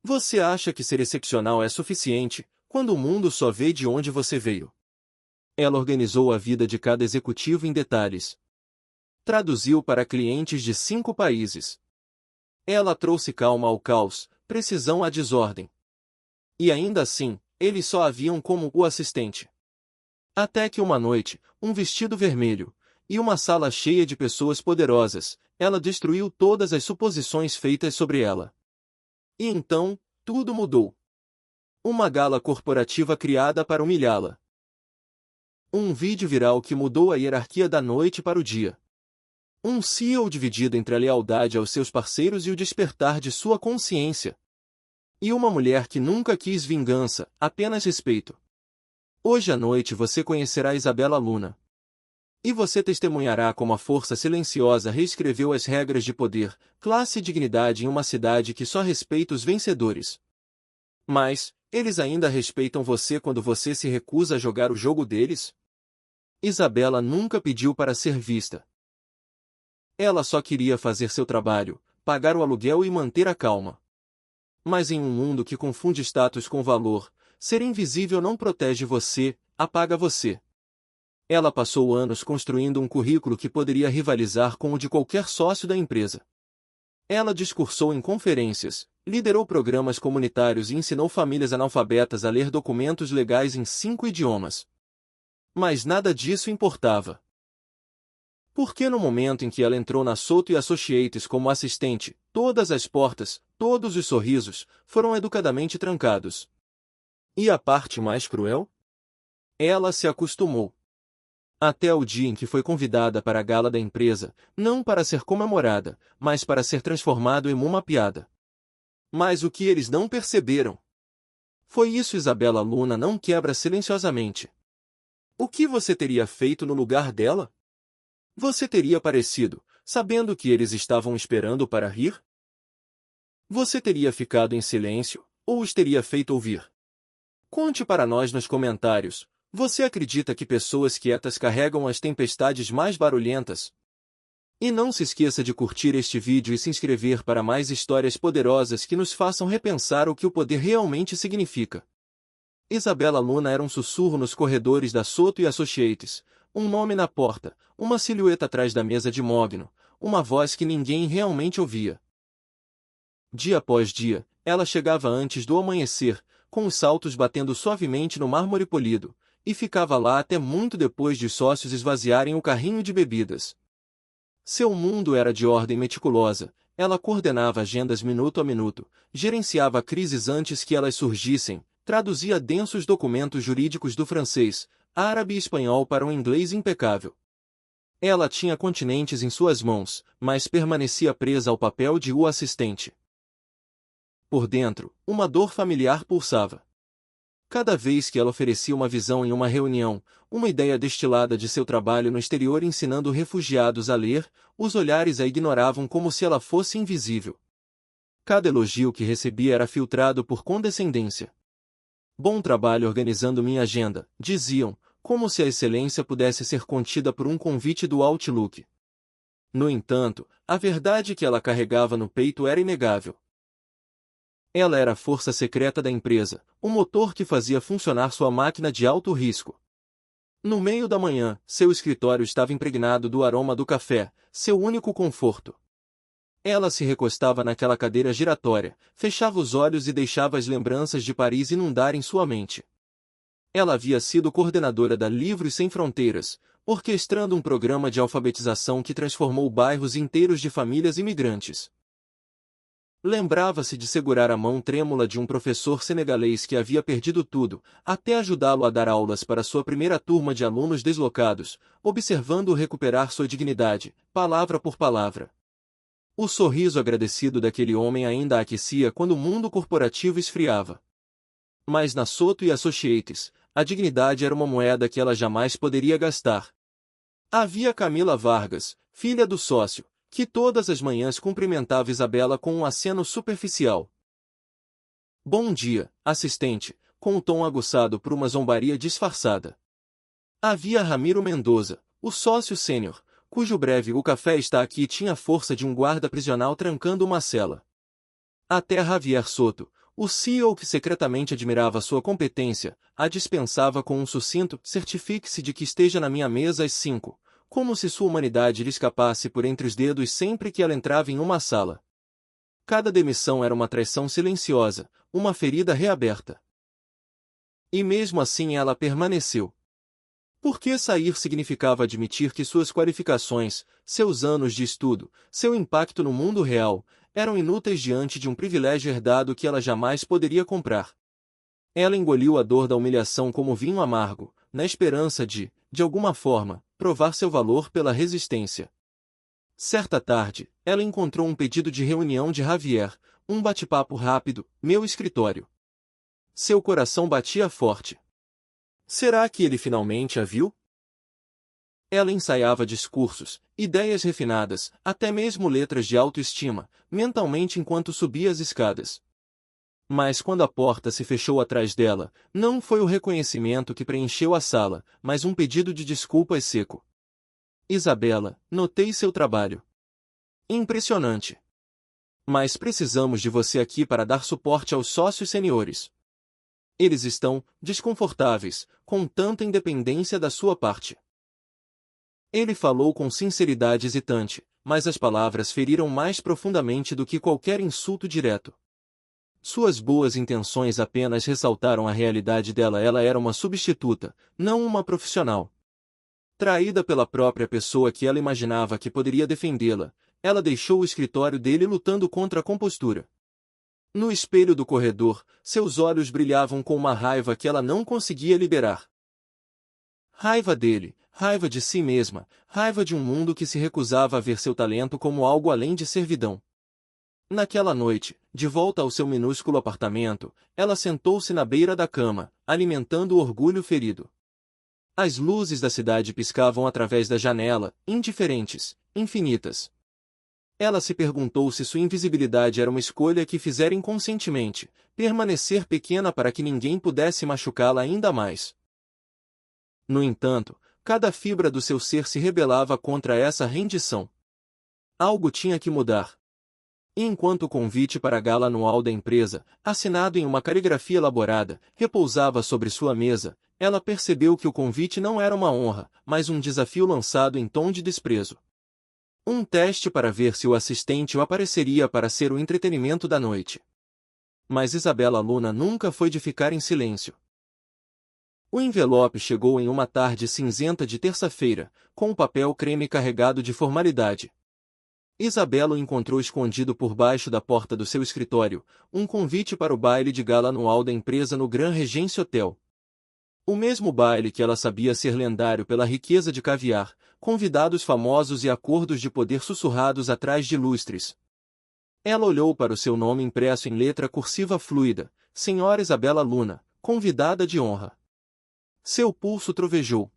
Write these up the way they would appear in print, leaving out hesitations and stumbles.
Você acha que ser excepcional é suficiente, quando o mundo só vê de onde você veio? Ela organizou a vida de cada executivo em detalhes. Traduziu para clientes de 5 países. Ela trouxe calma ao caos, precisão à desordem. E ainda assim, eles só a viam como o assistente. Até que uma noite, um vestido vermelho, e uma sala cheia de pessoas poderosas, ela destruiu todas as suposições feitas sobre ela. E então, tudo mudou. Uma gala corporativa criada para humilhá-la. Um vídeo viral que mudou a hierarquia da noite para o dia. Um CEO dividido entre a lealdade aos seus parceiros e o despertar de sua consciência. E uma mulher que nunca quis vingança, apenas respeito. Hoje à noite você conhecerá Isabella Luna. E você testemunhará como a força silenciosa reescreveu as regras de poder, classe e dignidade em uma cidade que só respeita os vencedores. Mas, eles ainda respeitam você quando você se recusa a jogar o jogo deles? Isabella nunca pediu para ser vista. Ela só queria fazer seu trabalho, pagar o aluguel e manter a calma. Mas em um mundo que confunde status com valor, ser invisível não protege você, apaga você. Ela passou anos construindo um currículo que poderia rivalizar com o de qualquer sócio da empresa. Ela discursou em conferências, liderou programas comunitários e ensinou famílias analfabetas a ler documentos legais em 5 idiomas. Mas nada disso importava. Porque no momento em que ela entrou na Souto Associates como assistente, todas as portas, todos os sorrisos, foram educadamente trancados. E a parte mais cruel? Ela se acostumou. Até o dia em que foi convidada para a gala da empresa, não para ser comemorada, mas para ser transformado em uma piada. Mas o que eles não perceberam? Foi isso. Isabella Luna não quebra silenciosamente. O que você teria feito no lugar dela? Você teria aparecido, sabendo que eles estavam esperando para rir? Você teria ficado em silêncio, ou os teria feito ouvir? Conte para nós nos comentários. Você acredita que pessoas quietas carregam as tempestades mais barulhentas? E não se esqueça de curtir este vídeo e se inscrever para mais histórias poderosas que nos façam repensar o que o poder realmente significa. Isabella Luna era um sussurro nos corredores da Souto Associates, um nome na porta, uma silhueta atrás da mesa de mogno, uma voz que ninguém realmente ouvia. Dia após dia, ela chegava antes do amanhecer, com os saltos batendo suavemente no mármore polido, e ficava lá até muito depois de sócios esvaziarem o carrinho de bebidas. Seu mundo era de ordem meticulosa, ela coordenava agendas minuto a minuto, gerenciava crises antes que elas surgissem, traduzia densos documentos jurídicos do francês, árabe e espanhol para um inglês impecável. Ela tinha continentes em suas mãos, mas permanecia presa ao papel de assistente. Por dentro, uma dor familiar pulsava. Cada vez que ela oferecia uma visão em uma reunião, uma ideia destilada de seu trabalho no exterior ensinando refugiados a ler, os olhares a ignoravam como se ela fosse invisível. Cada elogio que recebia era filtrado por condescendência. Bom trabalho organizando minha agenda, diziam, como se a excelência pudesse ser contida por um convite do Outlook. No entanto, a verdade que ela carregava no peito era inegável. Ela era a força secreta da empresa, o motor que fazia funcionar sua máquina de alto risco. No meio da manhã, seu escritório estava impregnado do aroma do café, seu único conforto. Ela se recostava naquela cadeira giratória, fechava os olhos e deixava as lembranças de Paris inundarem sua mente. Ela havia sido coordenadora da Livros Sem Fronteiras, orquestrando um programa de alfabetização que transformou bairros inteiros de famílias imigrantes. Lembrava-se de segurar a mão trêmula de um professor senegalês que havia perdido tudo, até ajudá-lo a dar aulas para sua primeira turma de alunos deslocados, observando-o recuperar sua dignidade, palavra por palavra. O sorriso agradecido daquele homem ainda a aquecia quando o mundo corporativo esfriava. Mas na Souto Associates, a dignidade era uma moeda que ela jamais poderia gastar. Havia Camila Vargas, filha do sócio, que todas as manhãs cumprimentava Isabella com um aceno superficial. Bom dia, assistente, com um tom aguçado por uma zombaria disfarçada. Havia Ramiro Mendoza, o sócio sênior, cujo breve "o café está aqui" tinha a força de um guarda prisional trancando uma cela. Até Javier Soto, O CEO, que secretamente admirava sua competência, a dispensava com um sucinto "certifique-se de que esteja na minha mesa às 5, como se sua humanidade lhe escapasse por entre os dedos sempre que ela entrava em uma sala. Cada demissão era uma traição silenciosa, uma ferida reaberta. E mesmo assim ela permaneceu. Porque sair significava admitir que suas qualificações, seus anos de estudo, seu impacto no mundo real, eram inúteis diante de um privilégio herdado que ela jamais poderia comprar. Ela engoliu a dor da humilhação como vinho amargo, na esperança de alguma forma, provar seu valor pela resistência. Certa tarde, ela encontrou um pedido de reunião de Javier, um bate-papo rápido, meu escritório. Seu coração batia forte. Será que ele finalmente a viu? Ela ensaiava discursos, ideias refinadas, até mesmo letras de autoestima, mentalmente enquanto subia as escadas. Mas quando a porta se fechou atrás dela, não foi o reconhecimento que preencheu a sala, mas um pedido de desculpas seco. Isabela, notei seu trabalho. Impressionante. Mas precisamos de você aqui para dar suporte aos sócios seniores. Eles estão desconfortáveis, com tanta independência da sua parte. Ele falou com sinceridade hesitante, mas as palavras feriram mais profundamente do que qualquer insulto direto. Suas boas intenções apenas ressaltaram a realidade dela. Ela era uma substituta, não uma profissional. Traída pela própria pessoa que ela imaginava que poderia defendê-la, ela deixou o escritório dele lutando contra a compostura. No espelho do corredor, seus olhos brilhavam com uma raiva que ela não conseguia liberar. Raiva dele, raiva de si mesma, raiva de um mundo que se recusava a ver seu talento como algo além de servidão. Naquela noite, de volta ao seu minúsculo apartamento, ela sentou-se na beira da cama, alimentando o orgulho ferido. As luzes da cidade piscavam através da janela, indiferentes, infinitas. Ela se perguntou se sua invisibilidade era uma escolha que fizera inconscientemente, permanecer pequena para que ninguém pudesse machucá-la ainda mais. No entanto, cada fibra do seu ser se rebelava contra essa rendição. Algo tinha que mudar. E enquanto o convite para a gala anual da empresa, assinado em uma caligrafia elaborada, repousava sobre sua mesa, ela percebeu que o convite não era uma honra, mas um desafio lançado em tom de desprezo. Um teste para ver se o assistente o apareceria para ser o entretenimento da noite. Mas Isabela Luna nunca foi de ficar em silêncio. O envelope chegou em uma tarde cinzenta de terça-feira, com o papel creme carregado de formalidade. Isabela o encontrou escondido por baixo da porta do seu escritório, um convite para o baile de gala anual da empresa no Grand Regency Hotel. O mesmo baile que ela sabia ser lendário pela riqueza de caviar, convidados famosos e acordos de poder sussurrados atrás de lustres. Ela olhou para o seu nome impresso em letra cursiva fluida, Senhora Isabela Luna, convidada de honra. Seu pulso trovejou.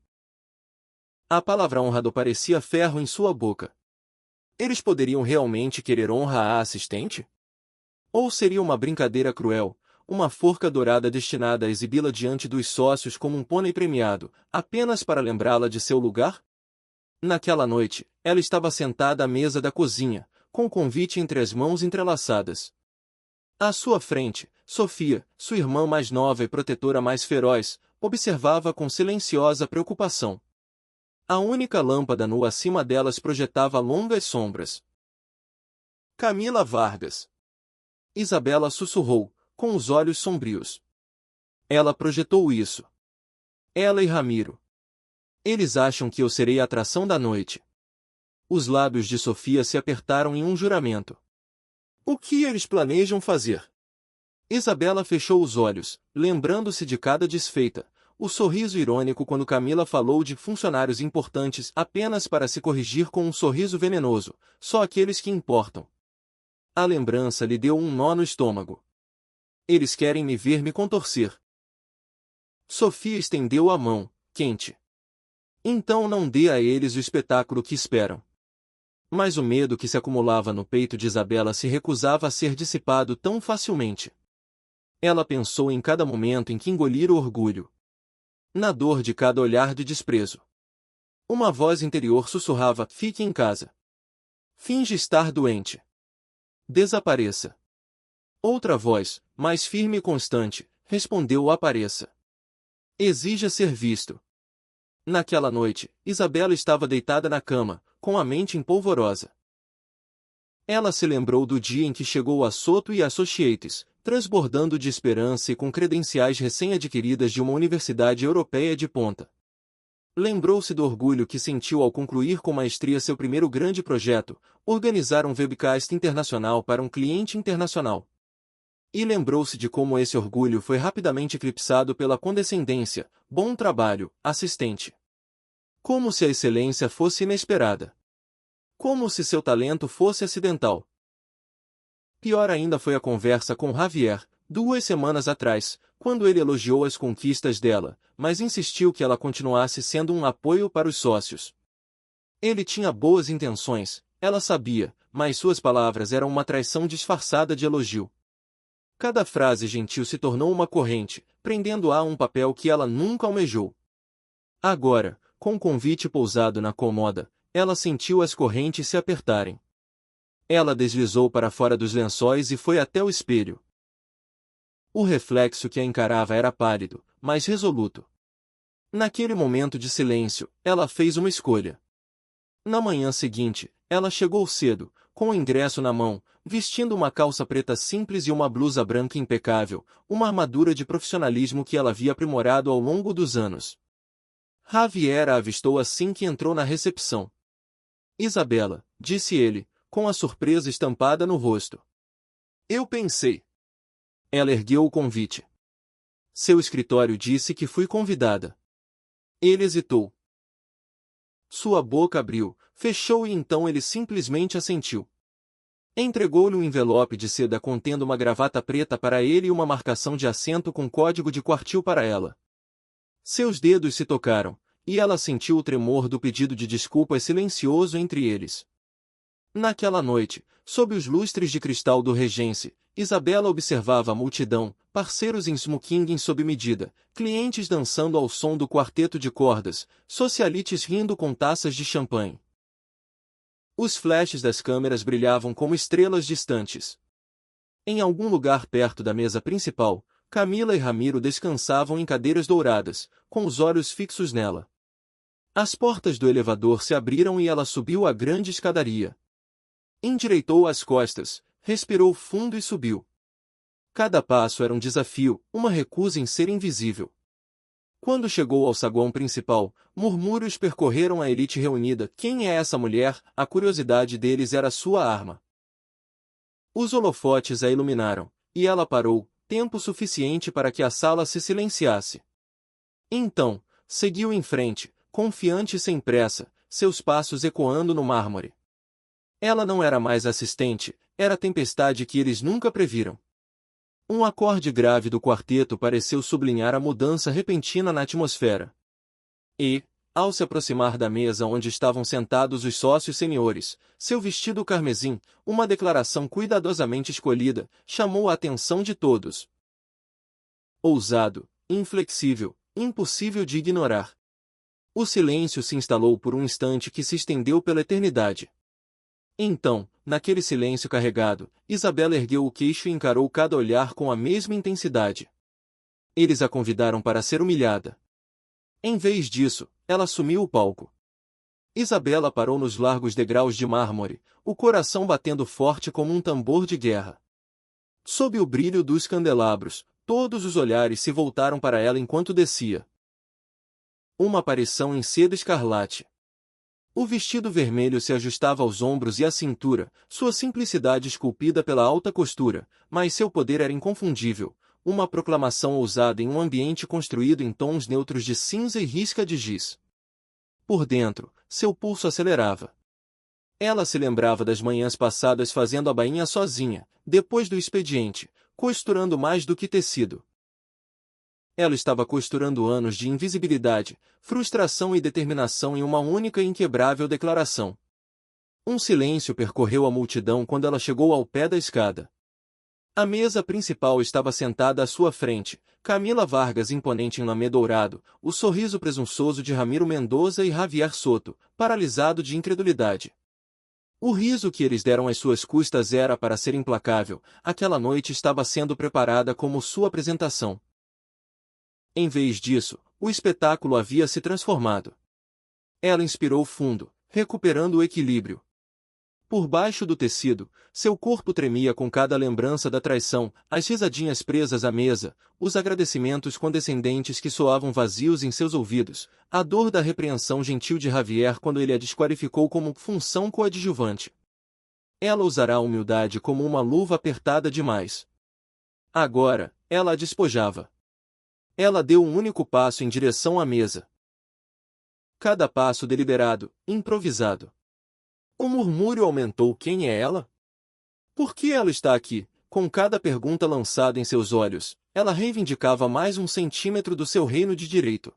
A palavra honrado parecia ferro em sua boca. Eles poderiam realmente querer honra à assistente? Ou seria uma brincadeira cruel, uma forca dourada destinada a exibi-la diante dos sócios como um pônei premiado, apenas para lembrá-la de seu lugar? Naquela noite, ela estava sentada à mesa da cozinha, com o convite entre as mãos entrelaçadas. À sua frente, Sofia, sua irmã mais nova e protetora mais feroz, observava com silenciosa preocupação. A única lâmpada nua acima delas projetava longas sombras. Camila Vargas. Isabela sussurrou, com os olhos sombrios. Ela projetou isso. Ela e Ramiro. Eles acham que eu serei a atração da noite. Os lábios de Sofia se apertaram em um juramento. O que eles planejam fazer? Isabela fechou os olhos, lembrando-se de cada desfeita, o sorriso irônico quando Camila falou de funcionários importantes apenas para se corrigir com um sorriso venenoso, só aqueles que importam. A lembrança lhe deu um nó no estômago. Eles querem me ver me contorcer. Sofia estendeu a mão, quente. Então não dê a eles o espetáculo que esperam. Mas o medo que se acumulava no peito de Isabela se recusava a ser dissipado tão facilmente. Ela pensou em cada momento em que engolira o orgulho. Na dor de cada olhar de desprezo. Uma voz interior sussurrava: fique em casa. Finge estar doente. Desapareça. Outra voz, mais firme e constante, respondeu: apareça. Exija ser visto. Naquela noite, Isabela estava deitada na cama, com a mente empolvorosa. Ela se lembrou do dia em que chegou a Soto e Associates, transbordando de esperança e com credenciais recém-adquiridas de uma universidade europeia de ponta. Lembrou-se do orgulho que sentiu ao concluir com maestria seu primeiro grande projeto, organizar um webcast internacional para um cliente internacional. E lembrou-se de como esse orgulho foi rapidamente eclipsado pela condescendência: bom trabalho, assistente. Como se a excelência fosse inesperada. Como se seu talento fosse acidental. Pior ainda foi a conversa com Javier, 2 semanas atrás, quando ele elogiou as conquistas dela, mas insistiu que ela continuasse sendo um apoio para os sócios. Ele tinha boas intenções, ela sabia, mas suas palavras eram uma traição disfarçada de elogio. Cada frase gentil se tornou uma corrente, prendendo-a a um papel que ela nunca almejou. Agora, com o convite pousado na cômoda, ela sentiu as correntes se apertarem. Ela deslizou para fora dos lençóis e foi até o espelho. O reflexo que a encarava era pálido, mas resoluto. Naquele momento de silêncio, ela fez uma escolha. Na manhã seguinte, ela chegou cedo, com o ingresso na mão, vestindo uma calça preta simples e uma blusa branca impecável, uma armadura de profissionalismo que ela havia aprimorado ao longo dos anos. Javier a avistou assim que entrou na recepção. Isabela, disse ele, com a surpresa estampada no rosto. Eu pensei. Ela ergueu o convite. Seu escritório disse que fui convidada. Ele hesitou. Sua boca abriu, fechou e então ele simplesmente assentiu. Entregou-lhe um envelope de seda contendo uma gravata preta para ele e uma marcação de assento com código de quartil para ela. Seus dedos se tocaram, e ela sentiu o tremor do pedido de desculpas silencioso entre eles. Naquela noite, sob os lustres de cristal do Regency, Isabela observava a multidão, parceiros em smoking sob medida, clientes dançando ao som do quarteto de cordas, socialites rindo com taças de champanhe. Os flashes das câmeras brilhavam como estrelas distantes. Em algum lugar perto da mesa principal, Camila e Ramiro descansavam em cadeiras douradas, com os olhos fixos nela. As portas do elevador se abriram e ela subiu a grande escadaria. Endireitou as costas, respirou fundo e subiu. Cada passo era um desafio, uma recusa em ser invisível. Quando chegou ao saguão principal, murmúrios percorreram a elite reunida. Quem é essa mulher? A curiosidade deles era sua arma. Os holofotes a iluminaram, e ela parou, tempo suficiente para que a sala se silenciasse. Então, seguiu em frente, confiante e sem pressa, seus passos ecoando no mármore. Ela não era mais assistente, era a tempestade que eles nunca previram. Um acorde grave do quarteto pareceu sublinhar a mudança repentina na atmosfera. E, ao se aproximar da mesa onde estavam sentados os sócios seniores, seu vestido carmesim, uma declaração cuidadosamente escolhida, chamou a atenção de todos. Ousado, inflexível, impossível de ignorar. O silêncio se instalou por um instante que se estendeu pela eternidade. Então, naquele silêncio carregado, Isabela ergueu o queixo e encarou cada olhar com a mesma intensidade. Eles a convidaram para ser humilhada. Em vez disso, ela assumiu o palco. Isabela parou nos largos degraus de mármore, o coração batendo forte como um tambor de guerra. Sob o brilho dos candelabros, todos os olhares se voltaram para ela enquanto descia. Uma aparição em seda escarlate. O vestido vermelho se ajustava aos ombros e à cintura, sua simplicidade esculpida pela alta costura, mas seu poder era inconfundível, uma proclamação ousada em um ambiente construído em tons neutros de cinza e risca de giz. Por dentro, seu pulso acelerava. Ela se lembrava das manhãs passadas fazendo a bainha sozinha, depois do expediente, costurando mais do que tecido. Ela estava costurando anos de invisibilidade, frustração e determinação em uma única e inquebrável declaração. Um silêncio percorreu a multidão quando ela chegou ao pé da escada. A mesa principal estava sentada à sua frente, Camila Vargas imponente em lamê dourado, o sorriso presunçoso de Ramiro Mendoza e Javier Soto, paralisado de incredulidade. O riso que eles deram às suas custas era para ser implacável, aquela noite estava sendo preparada como sua apresentação. Em vez disso, o espetáculo havia se transformado. Ela inspirou fundo, recuperando o equilíbrio. Por baixo do tecido, seu corpo tremia com cada lembrança da traição, as risadinhas presas à mesa, os agradecimentos condescendentes que soavam vazios em seus ouvidos, a dor da repreensão gentil de Javier quando ele a desqualificou como função coadjuvante. Ela usará a humildade como uma luva apertada demais. Agora, ela a despojava. Ela deu um único passo em direção à mesa. Cada passo deliberado, improvisado. O murmúrio aumentou. Quem é ela? Por que ela está aqui? Com cada pergunta lançada em seus olhos, ela reivindicava mais 1 centímetro do seu reino de direito.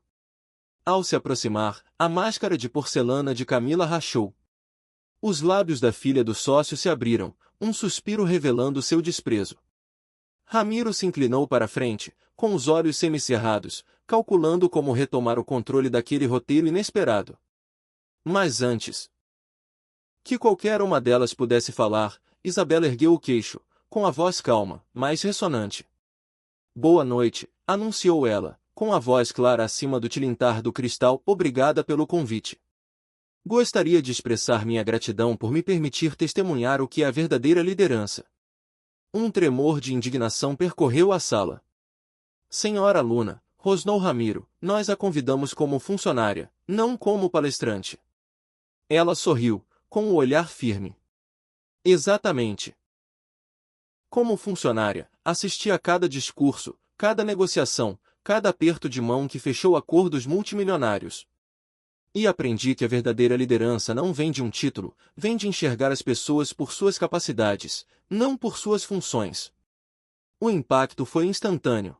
Ao se aproximar, a máscara de porcelana de Camila rachou. Os lábios da filha do sócio se abriram, um suspiro revelando seu desprezo. Ramiro se inclinou para a frente, com os olhos semicerrados, calculando como retomar o controle daquele roteiro inesperado. Mas antes que qualquer uma delas pudesse falar, Isabela ergueu o queixo, com a voz calma, mas ressonante. Boa noite, anunciou ela, com a voz clara acima do tilintar do cristal. Obrigada pelo convite. Gostaria de expressar minha gratidão por me permitir testemunhar o que é a verdadeira liderança. Um tremor de indignação percorreu a sala. Senhora Luna, rosnou Ramiro, nós a convidamos como funcionária, não como palestrante. Ela sorriu, com o olhar firme. Exatamente. Como funcionária, assisti a cada discurso, cada negociação, cada aperto de mão que fechou acordos multimilionários. E aprendi que a verdadeira liderança não vem de um título, vem de enxergar as pessoas por suas capacidades, não por suas funções. O impacto foi instantâneo.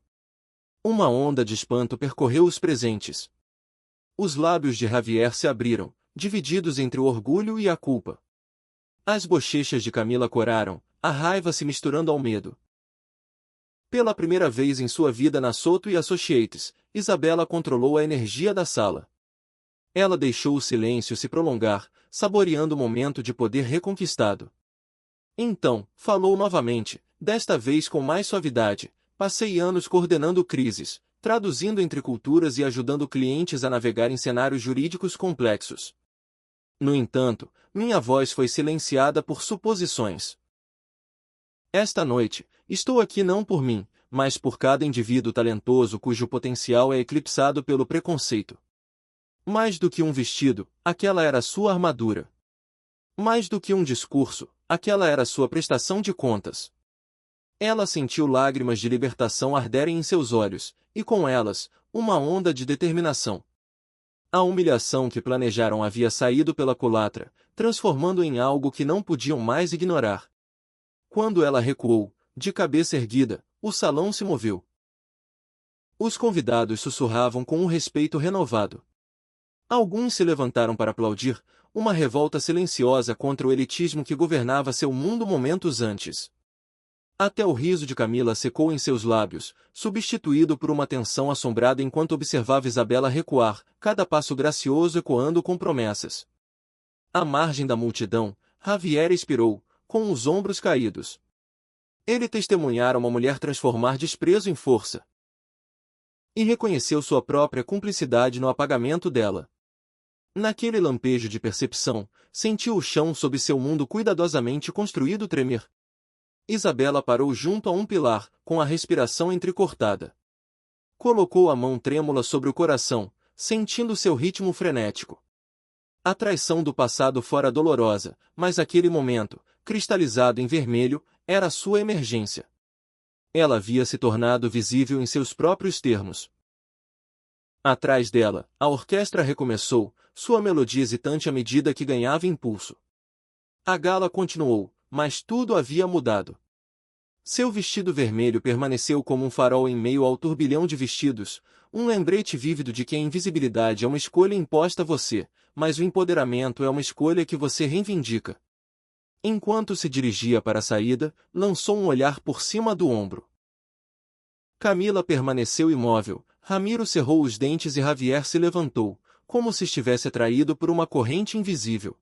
Uma onda de espanto percorreu os presentes. Os lábios de Javier se abriram, divididos entre o orgulho e a culpa. As bochechas de Camila coraram, a raiva se misturando ao medo. Pela primeira vez em sua vida na Soto e Associates, Isabela controlou a energia da sala. Ela deixou o silêncio se prolongar, saboreando o momento de poder reconquistado. Então, falou novamente, desta vez com mais suavidade. Passei anos coordenando crises, traduzindo entre culturas e ajudando clientes a navegar em cenários jurídicos complexos. No entanto, minha voz foi silenciada por suposições. Esta noite, estou aqui não por mim, mas por cada indivíduo talentoso cujo potencial é eclipsado pelo preconceito. Mais do que um vestido, aquela era sua armadura. Mais do que um discurso, aquela era sua prestação de contas. Ela sentiu lágrimas de libertação arderem em seus olhos, e com elas, uma onda de determinação. A humilhação que planejaram havia saído pela culatra, transformando em algo que não podiam mais ignorar. Quando ela recuou, de cabeça erguida, o salão se moveu. Os convidados sussurravam com um respeito renovado. Alguns se levantaram para aplaudir, uma revolta silenciosa contra o elitismo que governava seu mundo momentos antes. Até o riso de Camila secou em seus lábios, substituído por uma tensão assombrada enquanto observava Isabela recuar, cada passo gracioso ecoando com promessas. À margem da multidão, Javier expirou, com os ombros caídos. Ele testemunhara uma mulher transformar desprezo em força. E reconheceu sua própria cumplicidade no apagamento dela. Naquele lampejo de percepção, sentiu o chão sob seu mundo cuidadosamente construído tremer. Isabela parou junto a um pilar, com a respiração entrecortada. Colocou a mão trêmula sobre o coração, sentindo seu ritmo frenético. A traição do passado fora dolorosa, mas aquele momento, cristalizado em vermelho, era sua emergência. Ela havia se tornado visível em seus próprios termos. Atrás dela, a orquestra recomeçou, sua melodia hesitante à medida que ganhava impulso. A gala continuou, mas tudo havia mudado. Seu vestido vermelho permaneceu como um farol em meio ao turbilhão de vestidos, um lembrete vívido de que a invisibilidade é uma escolha imposta a você, mas o empoderamento é uma escolha que você reivindica. Enquanto se dirigia para a saída, lançou um olhar por cima do ombro. Camila permaneceu imóvel, Ramiro cerrou os dentes e Javier se levantou, como se estivesse atraído por uma corrente invisível.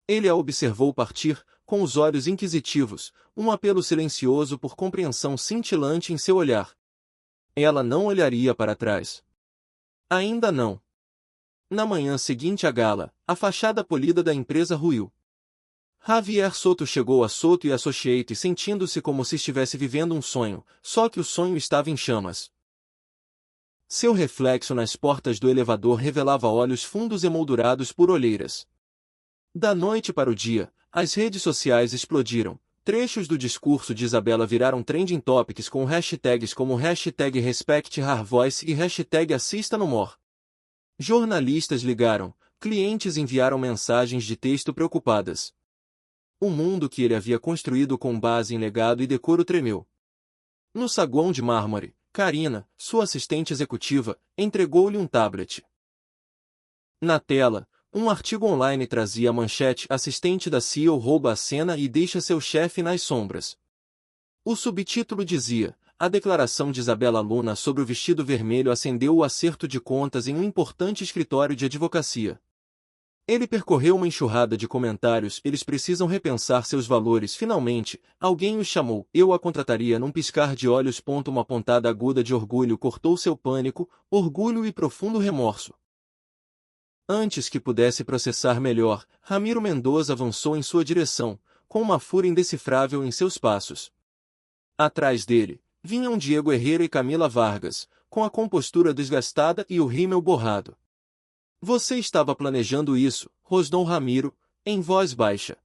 Ele a observou partir, com os olhos inquisitivos, um apelo silencioso por compreensão cintilante em seu olhar. Ela não olharia para trás. Ainda não. Na manhã seguinte à gala, a fachada polida da empresa ruiu. Javier Soto chegou a Soto e Associates sentindo-se como se estivesse vivendo um sonho, só que o sonho estava em chamas. Seu reflexo nas portas do elevador revelava olhos fundos emoldurados por olheiras. Da noite para o dia, as redes sociais explodiram. Trechos do discurso de Isabela viraram trending topics com hashtags como #RespectHerVoice e #AssistaNoMore. Jornalistas ligaram, clientes enviaram mensagens de texto preocupadas. O mundo que ele havia construído com base em legado e decoro tremeu. No saguão de mármore, Karina, sua assistente executiva, entregou-lhe um tablet. Na tela, um artigo online trazia a manchete: assistente da CEO rouba a cena e deixa seu chefe nas sombras. O subtítulo dizia: a declaração de Isabela Luna sobre o vestido vermelho acendeu o acerto de contas em um importante escritório de advocacia. Ele percorreu uma enxurrada de comentários. Eles precisam repensar seus valores. Finalmente, alguém o chamou. Eu a contrataria num piscar de olhos. Uma pontada aguda de orgulho cortou seu pânico, orgulho e profundo remorso. Antes que pudesse processar melhor, Ramiro Mendoza avançou em sua direção, com uma fúria indecifrável em seus passos. Atrás dele, vinham Diego Herrera e Camila Vargas, com a compostura desgastada e o rímel borrado. Você estava planejando isso, rosnou Ramiro, em voz baixa.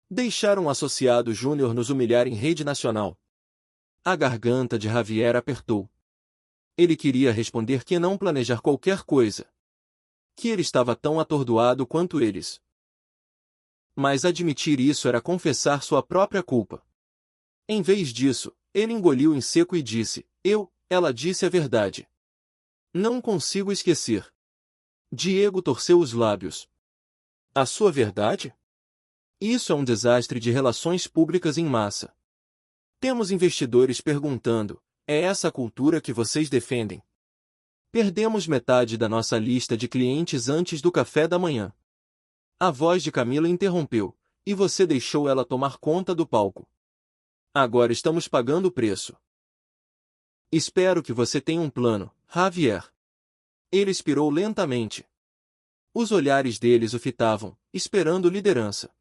Deixar um associado júnior nos humilhar em rede nacional. A garganta de Javier apertou. Ele queria responder que não planejar qualquer coisa. Que ele estava tão atordoado quanto eles. Mas admitir isso era confessar sua própria culpa. Em vez disso, ele engoliu em seco e disse: ela disse a verdade. Não consigo esquecer. Diego torceu os lábios. A sua verdade? Isso é um desastre de relações públicas em massa. Temos investidores perguntando: é essa a cultura que vocês defendem? Perdemos metade da nossa lista de clientes antes do café da manhã. A voz de Camila interrompeu, e você deixou ela tomar conta do palco. Agora estamos pagando o preço. Espero que você tenha um plano, Javier. Ele expirou lentamente. Os olhares deles o fitavam, esperando liderança.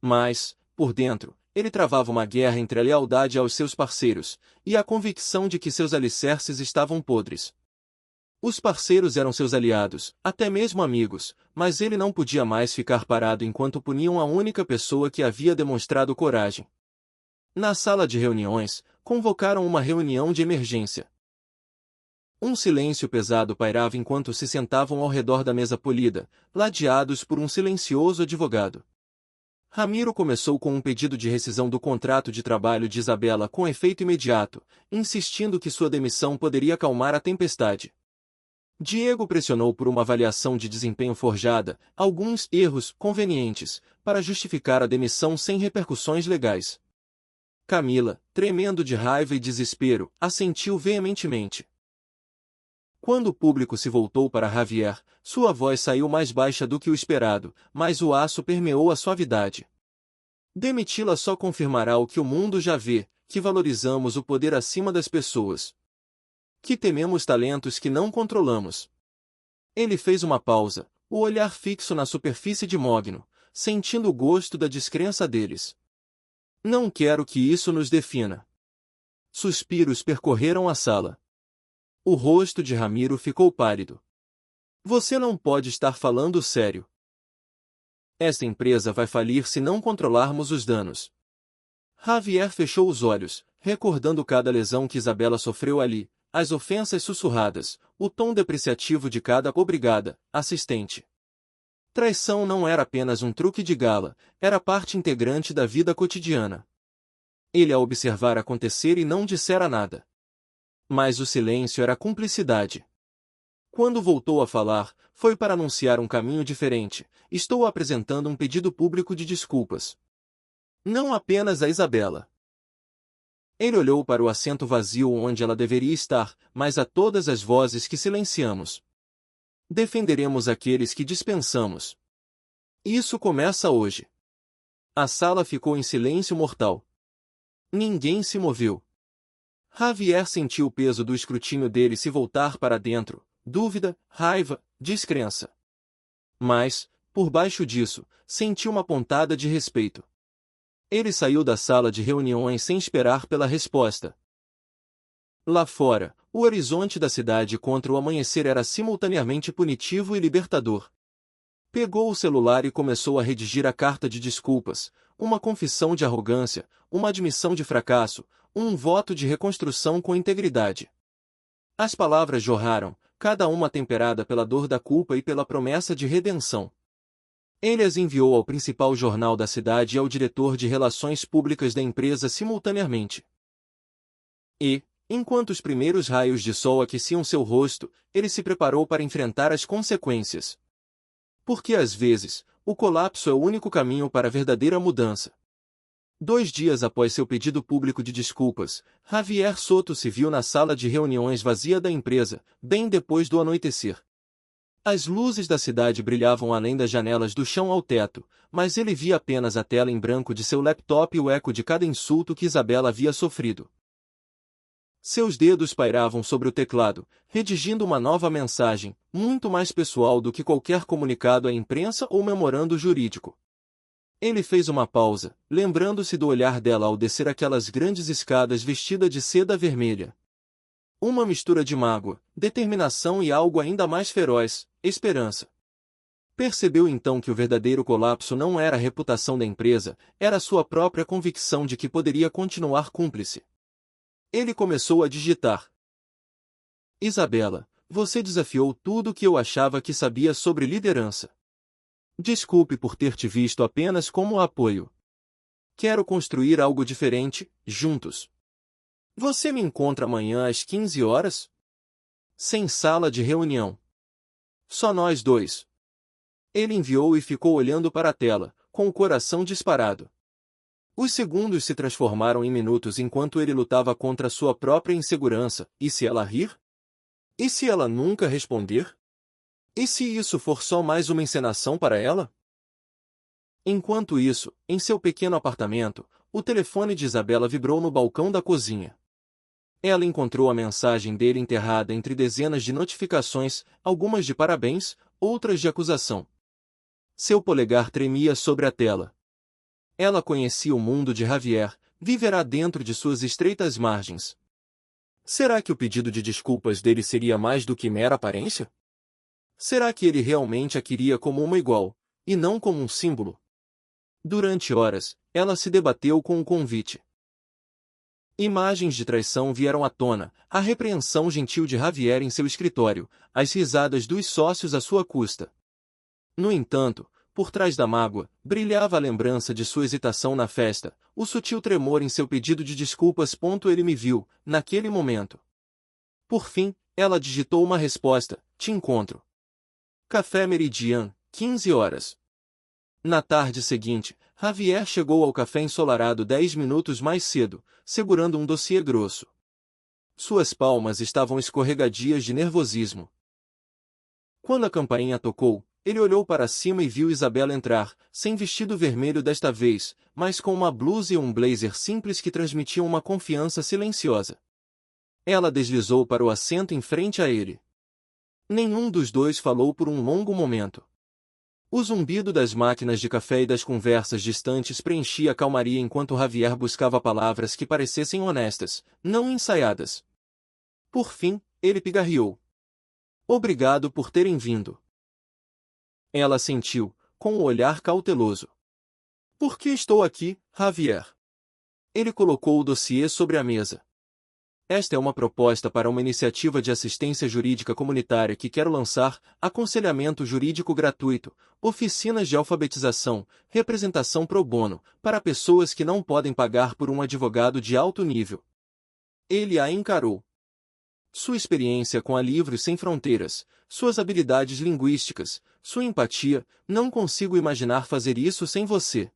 Mas, por dentro, ele travava uma guerra entre a lealdade aos seus parceiros e a convicção de que seus alicerces estavam podres. Os parceiros eram seus aliados, até mesmo amigos, mas ele não podia mais ficar parado enquanto puniam a única pessoa que havia demonstrado coragem. Na sala de reuniões, convocaram uma reunião de emergência. Um silêncio pesado pairava enquanto se sentavam ao redor da mesa polida, ladeados por um silencioso advogado. Ramiro começou com um pedido de rescisão do contrato de trabalho de Isabela com efeito imediato, insistindo que sua demissão poderia acalmar a tempestade. Diego pressionou por uma avaliação de desempenho forjada, alguns erros convenientes, para justificar a demissão sem repercussões legais. Camila, tremendo de raiva e desespero, assentiu veementemente. Quando o público se voltou para Javier, sua voz saiu mais baixa do que o esperado, mas o aço permeou a suavidade. Demiti-la só confirmará o que o mundo já vê, que valorizamos o poder acima das pessoas. Que tememos talentos que não controlamos. Ele fez uma pausa, o olhar fixo na superfície de Mogno, sentindo o gosto da descrença deles. Não quero que isso nos defina. Suspiros percorreram a sala. O rosto de Ramiro ficou pálido. Você não pode estar falando sério. Esta empresa vai falir se não controlarmos os danos. Javier fechou os olhos, recordando cada lesão que Isabela sofreu ali, as ofensas sussurradas, o tom depreciativo de cada obrigada, assistente. Traição não era apenas um truque de gala, era parte integrante da vida cotidiana. Ele a observara acontecer e não dissera nada. Mas o silêncio era cumplicidade. Quando voltou a falar, foi para anunciar um caminho diferente. Estou apresentando um pedido público de desculpas. Não apenas a Isabela. Ele olhou para o assento vazio onde ela deveria estar, mas a todas as vozes que silenciamos. Defenderemos aqueles que dispensamos. Isso começa hoje. A sala ficou em silêncio mortal. Ninguém se moveu. Javier sentiu o peso do escrutínio dele se voltar para dentro, dúvida, raiva, descrença. Mas, por baixo disso, sentiu uma pontada de respeito. Ele saiu da sala de reuniões sem esperar pela resposta. Lá fora, o horizonte da cidade contra o amanhecer era simultaneamente punitivo e libertador. Pegou o celular e começou a redigir a carta de desculpas, uma confissão de arrogância, uma admissão de fracasso, um voto de reconstrução com integridade. As palavras jorraram, cada uma temperada pela dor da culpa e pela promessa de redenção. Ele as enviou ao principal jornal da cidade e ao diretor de relações públicas da empresa simultaneamente. E, enquanto os primeiros raios de sol aqueciam seu rosto, ele se preparou para enfrentar as consequências. Porque às vezes, o colapso é o único caminho para a verdadeira mudança. 2 dias após seu pedido público de desculpas, Javier Soto se viu na sala de reuniões vazia da empresa, bem depois do anoitecer. As luzes da cidade brilhavam além das janelas do chão ao teto, mas ele via apenas a tela em branco de seu laptop e o eco de cada insulto que Isabela havia sofrido. Seus dedos pairavam sobre o teclado, redigindo uma nova mensagem, muito mais pessoal do que qualquer comunicado à imprensa ou memorando jurídico. Ele fez uma pausa, lembrando-se do olhar dela ao descer aquelas grandes escadas vestida de seda vermelha. Uma mistura de mágoa, determinação e algo ainda mais feroz, esperança. Percebeu então que o verdadeiro colapso não era a reputação da empresa, era sua própria convicção de que poderia continuar cúmplice. Ele começou a digitar. Isabela, você desafiou tudo o que eu achava que sabia sobre liderança. Desculpe por ter te visto apenas como apoio. Quero construir algo diferente, juntos. Você me encontra amanhã às 15 horas? Sem sala de reunião. Só nós dois. Ele enviou e ficou olhando para a tela, com o coração disparado. Os segundos se transformaram em minutos enquanto ele lutava contra sua própria insegurança. E se ela rir? E se ela nunca responder? E se isso for só mais uma encenação para ela? Enquanto isso, em seu pequeno apartamento, o telefone de Isabela vibrou no balcão da cozinha. Ela encontrou a mensagem dele enterrada entre dezenas de notificações, algumas de parabéns, outras de acusação. Seu polegar tremia sobre a tela. Ela conhecia o mundo de Javier, viverá dentro de suas estreitas margens. Será que o pedido de desculpas dele seria mais do que mera aparência? Será que ele realmente a queria como uma igual, e não como um símbolo? Durante horas, ela se debateu com o convite. Imagens de traição vieram à tona, a repreensão gentil de Javier em seu escritório, as risadas dos sócios à sua custa. No entanto, por trás da mágoa, brilhava a lembrança de sua hesitação na festa, o sutil tremor em seu pedido de desculpas. Ele me viu, naquele momento. Por fim, ela digitou uma resposta: te encontro. Café Meridian, 15 horas. Na tarde seguinte, Javier chegou ao café ensolarado 10 minutos mais cedo, segurando um dossiê grosso. Suas palmas estavam escorregadias de nervosismo. Quando a campainha tocou, ele olhou para cima e viu Isabela entrar, sem vestido vermelho desta vez, mas com uma blusa e um blazer simples que transmitiam uma confiança silenciosa. Ela deslizou para o assento em frente a ele. Nenhum dos dois falou por um longo momento. O zumbido das máquinas de café e das conversas distantes preenchia a calmaria enquanto Javier buscava palavras que parecessem honestas, não ensaiadas. Por fim, ele pigarreou. Obrigado por terem vindo. Ela sentiu, com o olhar cauteloso. Por que estou aqui, Javier? Ele colocou o dossiê sobre a mesa. Esta é uma proposta para uma iniciativa de assistência jurídica comunitária que quero lançar: aconselhamento jurídico gratuito, oficinas de alfabetização, representação pro bono, para pessoas que não podem pagar por um advogado de alto nível. Ele a encarou. Sua experiência com a Livros Sem Fronteiras, suas habilidades linguísticas, sua empatia, não consigo imaginar fazer isso sem você.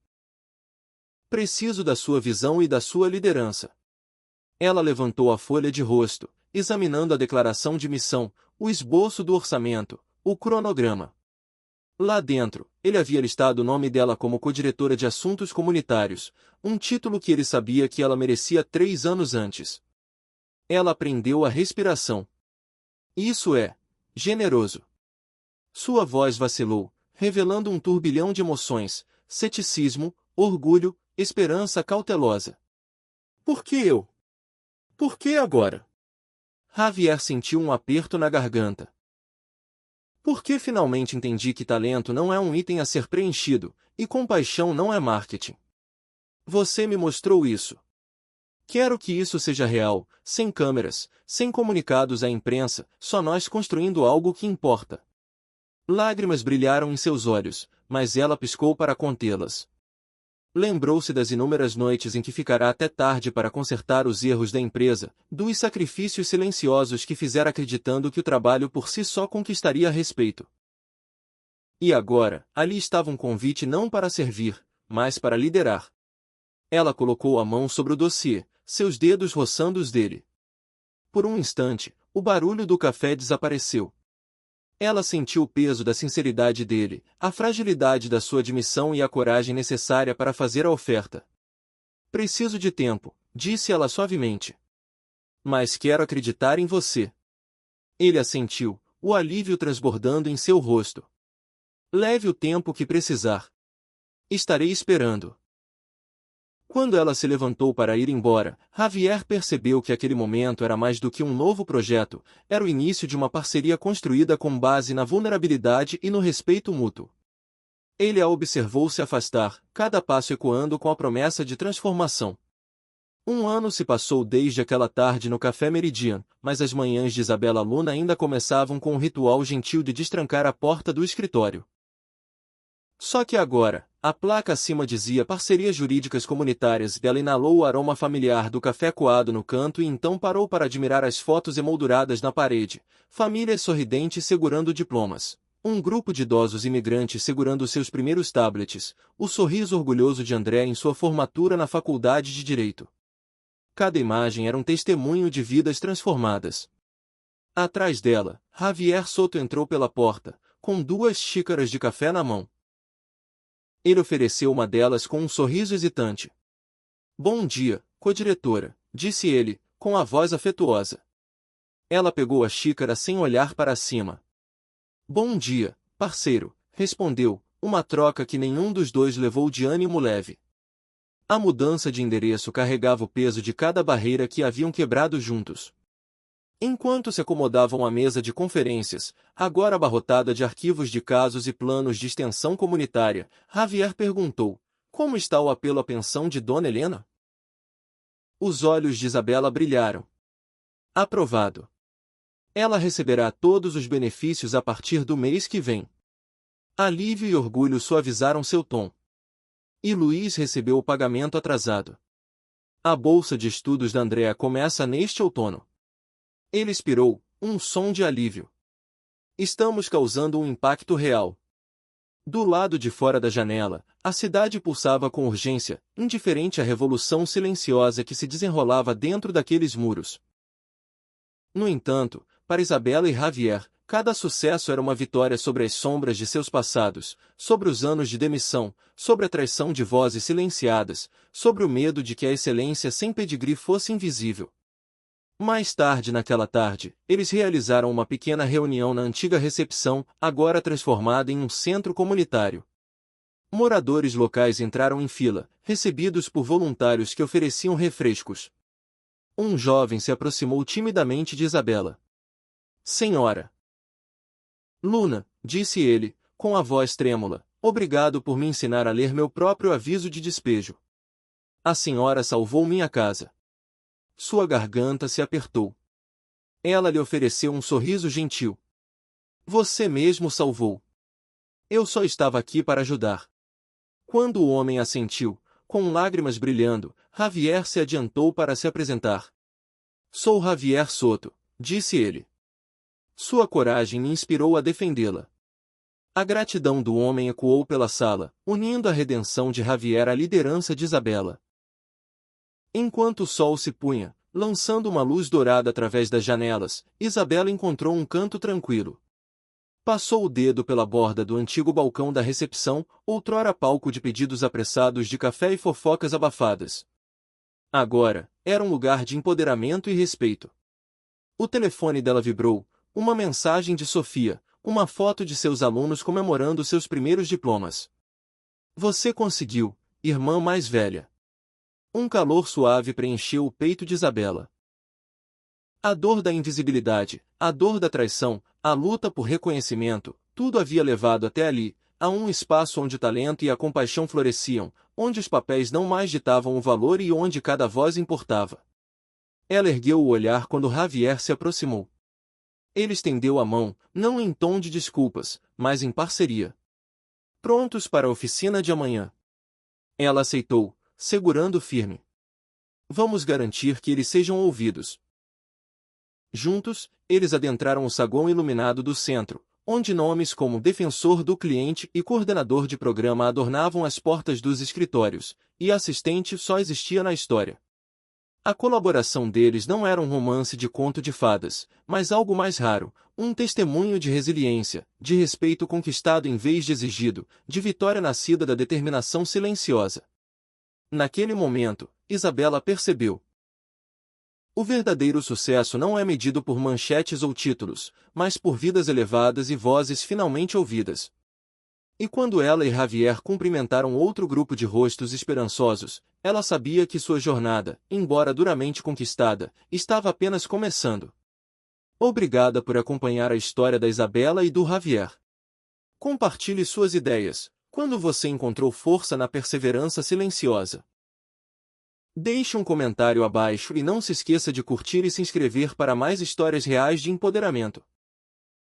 Preciso da sua visão e da sua liderança. Ela levantou a folha de rosto, examinando a declaração de missão, o esboço do orçamento, o cronograma. Lá dentro, ele havia listado o nome dela como co-diretora de assuntos comunitários, um título que ele sabia que ela merecia 3 anos antes. Ela aprendeu a respiração. Isso é generoso. Sua voz vacilou, revelando um turbilhão de emoções, ceticismo, orgulho, esperança cautelosa. Por que eu? Por que agora? Javier sentiu um aperto na garganta. Porque finalmente entendi que talento não é um item a ser preenchido, e compaixão não é marketing. Você me mostrou isso. Quero que isso seja real, sem câmeras, sem comunicados à imprensa, só nós construindo algo que importa. Lágrimas brilharam em seus olhos, mas ela piscou para contê-las. Lembrou-se das inúmeras noites em que ficará até tarde para consertar os erros da empresa, dos sacrifícios silenciosos que fizera acreditando que o trabalho por si só conquistaria respeito. E agora, ali estava um convite não para servir, mas para liderar. Ela colocou a mão sobre o dossiê, seus dedos roçando os dele. Por um instante, o barulho do café desapareceu. Ela sentiu o peso da sinceridade dele, a fragilidade da sua admissão e a coragem necessária para fazer a oferta. Preciso de tempo, disse ela suavemente. Mas quero acreditar em você. Ele assentiu, o alívio transbordando em seu rosto. Leve o tempo que precisar. Estarei esperando. Quando ela se levantou para ir embora, Javier percebeu que aquele momento era mais do que um novo projeto, era o início de uma parceria construída com base na vulnerabilidade e no respeito mútuo. Ele a observou se afastar, cada passo ecoando com a promessa de transformação. 1 ano se passou desde aquela tarde no Café Meridian, mas as manhãs de Isabela Luna ainda começavam com o ritual gentil de destrancar a porta do escritório. Só que agora, a placa acima dizia Parcerias Jurídicas Comunitárias e ela inalou o aroma familiar do café coado no canto e então parou para admirar as fotos emolduradas na parede, famílias sorridentes segurando diplomas, um grupo de idosos imigrantes segurando seus primeiros tablets, o sorriso orgulhoso de André em sua formatura na Faculdade de Direito. Cada imagem era um testemunho de vidas transformadas. Atrás dela, Javier Soto entrou pela porta, com 2 xícaras de café na mão. Ele ofereceu uma delas com um sorriso hesitante. Bom dia, co-diretora, disse ele, com a voz afetuosa. Ela pegou a xícara sem olhar para cima. Bom dia, parceiro, respondeu, uma troca que nenhum dos dois levou de ânimo leve. A mudança de endereço carregava o peso de cada barreira que haviam quebrado juntos. Enquanto se acomodavam à mesa de conferências, agora abarrotada de arquivos de casos e planos de extensão comunitária, Javier perguntou, como está o apelo à pensão de Dona Helena? Os olhos de Isabela brilharam. Aprovado. Ela receberá todos os benefícios a partir do mês que vem. Alívio e orgulho suavizaram seu tom. E Luiz recebeu o pagamento atrasado. A bolsa de estudos da Andrea começa neste outono. Ele expirou, um som de alívio. Estamos causando um impacto real. Do lado de fora da janela, a cidade pulsava com urgência, indiferente à revolução silenciosa que se desenrolava dentro daqueles muros. No entanto, para Isabela e Javier, cada sucesso era uma vitória sobre as sombras de seus passados, sobre os anos de demissão, sobre a traição de vozes silenciadas, sobre o medo de que a excelência sem pedigree fosse invisível. Mais tarde naquela tarde, eles realizaram uma pequena reunião na antiga recepção, agora transformada em um centro comunitário. Moradores locais entraram em fila, recebidos por voluntários que ofereciam refrescos. Um jovem se aproximou timidamente de Isabela. Senhora Luna, disse ele, com a voz trêmula, obrigado por me ensinar a ler meu próprio aviso de despejo. A senhora salvou minha casa. Sua garganta se apertou. Ela lhe ofereceu um sorriso gentil. Você mesmo salvou. Eu só estava aqui para ajudar. Quando o homem assentiu, com lágrimas brilhando, Javier se adiantou para se apresentar. Sou Javier Soto, disse ele. Sua coragem me inspirou a defendê-la. A gratidão do homem ecoou pela sala, unindo a redenção de Javier à liderança de Isabela. Enquanto o sol se punha, lançando uma luz dourada através das janelas, Isabela encontrou um canto tranquilo. Passou o dedo pela borda do antigo balcão da recepção, outrora palco de pedidos apressados de café e fofocas abafadas. Agora, era um lugar de empoderamento e respeito. O telefone dela vibrou, uma mensagem de Sofia, uma foto de seus alunos comemorando seus primeiros diplomas. Você conseguiu, irmã mais velha. Um calor suave preencheu o peito de Isabela. A dor da invisibilidade, a dor da traição, a luta por reconhecimento, tudo havia levado até ali, a um espaço onde o talento e a compaixão floresciam, onde os papéis não mais ditavam o valor e onde cada voz importava. Ela ergueu o olhar quando Javier se aproximou. Ele estendeu a mão, não em tom de desculpas, mas em parceria. Prontos para a oficina de amanhã. Ela aceitou, segurando firme. Vamos garantir que eles sejam ouvidos. Juntos, eles adentraram o saguão iluminado do centro, onde nomes como defensor do cliente e coordenador de programa adornavam as portas dos escritórios, e assistente só existia na história. A colaboração deles não era um romance de conto de fadas, mas algo mais raro, um testemunho de resiliência, de respeito conquistado em vez de exigido, de vitória nascida da determinação silenciosa. Naquele momento, Isabela percebeu. O verdadeiro sucesso não é medido por manchetes ou títulos, mas por vidas elevadas e vozes finalmente ouvidas. E quando ela e Javier cumprimentaram outro grupo de rostos esperançosos, ela sabia que sua jornada, embora duramente conquistada, estava apenas começando. Obrigada por acompanhar a história da Isabela e do Javier. Compartilhe suas ideias, quando você encontrou força na perseverança silenciosa. Deixe um comentário abaixo e não se esqueça de curtir e se inscrever para mais histórias reais de empoderamento.